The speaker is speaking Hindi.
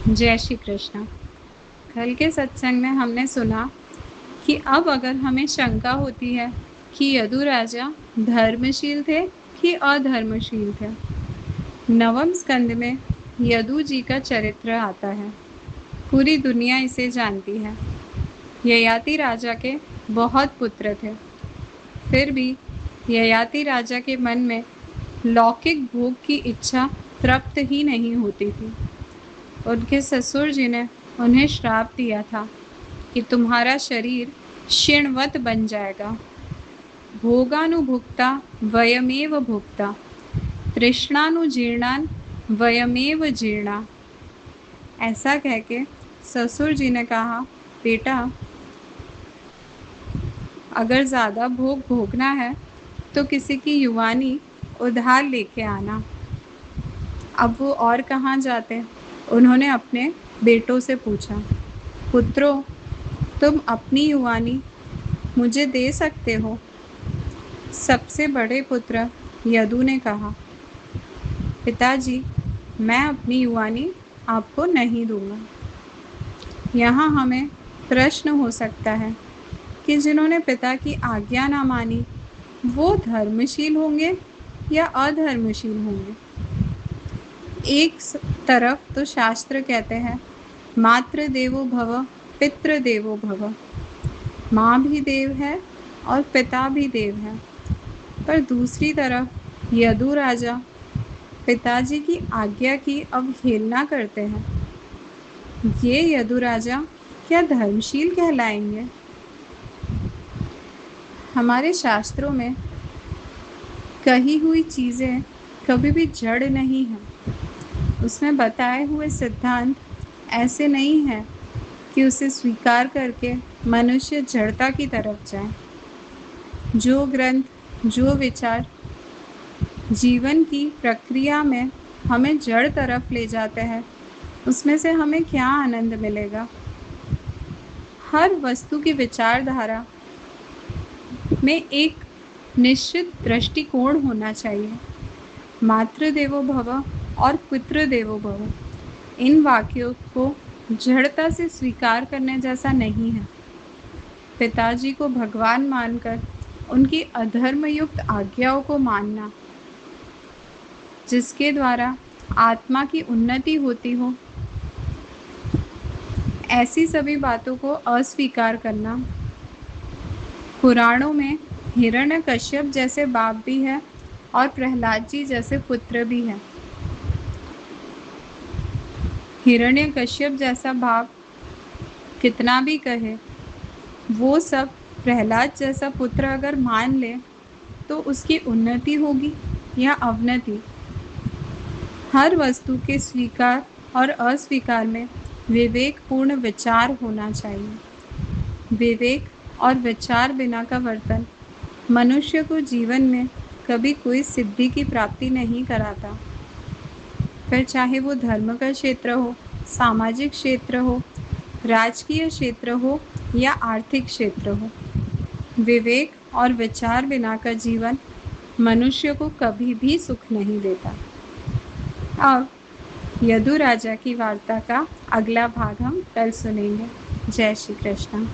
जय श्री कृष्ण। कल के सत्संग में हमने सुना कि अब अगर हमें शंका होती है कि यदु राजा धर्मशील थे कि अधर्मशील थे, नवम स्कंद में यदु जी का चरित्र आता है। पूरी दुनिया इसे जानती है। ययाति राजा के बहुत पुत्र थे, फिर भी ययाति राजा के मन में लौकिक भोग की इच्छा तृप्त ही नहीं होती थी। उनके ससुर जी ने उन्हें श्राप दिया था कि तुम्हारा शरीर क्षीणवत बन जाएगा। भोगानुभुक्ता वयमेव भुक्ता, तृष्णानुजीर्णान वयमेव जीर्णा। ऐसा कह के ससुर जी ने कहा, बेटा अगर ज़्यादा भोग भोगना है तो किसी की युवानी उधार लेके आना। अब वो और कहाँ जाते? उन्होंने अपने बेटों से पूछा, पुत्रों तुम अपनी युवानी मुझे दे सकते हो? सबसे बड़े पुत्र यदु ने कहा, पिताजी मैं अपनी युवानी आपको नहीं दूंगा। यहाँ हमें प्रश्न हो सकता है कि जिन्होंने पिता की आज्ञा ना मानी वो धर्मशील होंगे या अधर्मशील होंगे? एक तरफ तो शास्त्र कहते हैं मातृ देवो भव पितृ देवो भव, माँ भी देव है और पिता भी देव है, पर दूसरी तरफ यदु राजा पिताजी की आज्ञा की अवहेलना करते हैं। ये यदु राजा क्या धर्मशील कहलाएंगे? हमारे शास्त्रों में कही हुई चीज़ें कभी भी जड़ नहीं हैं। उसमें बताए हुए सिद्धांत ऐसे नहीं हैं कि उसे स्वीकार करके मनुष्य जड़ता की तरफ जाए। जो ग्रंथ, जो विचार जीवन की प्रक्रिया में हमें जड़ तरफ ले जाते हैं, उसमें से हमें क्या आनंद मिलेगा? हर वस्तु की विचारधारा में एक निश्चित दृष्टिकोण होना चाहिए। मातृ देवो भव और पितृ देवो भव, इन वाक्यों को जड़ता से स्वीकार करने जैसा नहीं है। पिताजी को भगवान मानकर उनकी अधर्मयुक्त आज्ञाओं को मानना, जिसके द्वारा आत्मा की उन्नति होती हो, ऐसी सभी बातों को अस्वीकार करना। पुराणों में हिरण्यकश्यप जैसे बाप भी है और प्रहलाद जी जैसे पुत्र भी है। हिरण्यकश्यप जैसा बाप कितना भी कहे, वो सब प्रहलाद जैसा पुत्र अगर मान ले तो उसकी उन्नति होगी या अवनति? हर वस्तु के स्वीकार और अस्वीकार में विवेकपूर्ण विचार होना चाहिए। विवेक और विचार बिना का वर्तन मनुष्य को जीवन में कभी कोई सिद्धि की प्राप्ति नहीं कराता। फिर चाहे वो धर्म का क्षेत्र हो, सामाजिक क्षेत्र हो, राजकीय क्षेत्र हो या आर्थिक क्षेत्र हो, विवेक और विचार बिना का जीवन मनुष्य को कभी भी सुख नहीं देता। अब यदु राजा की वार्ता का अगला भाग हम कल सुनेंगे। जय श्री कृष्ण।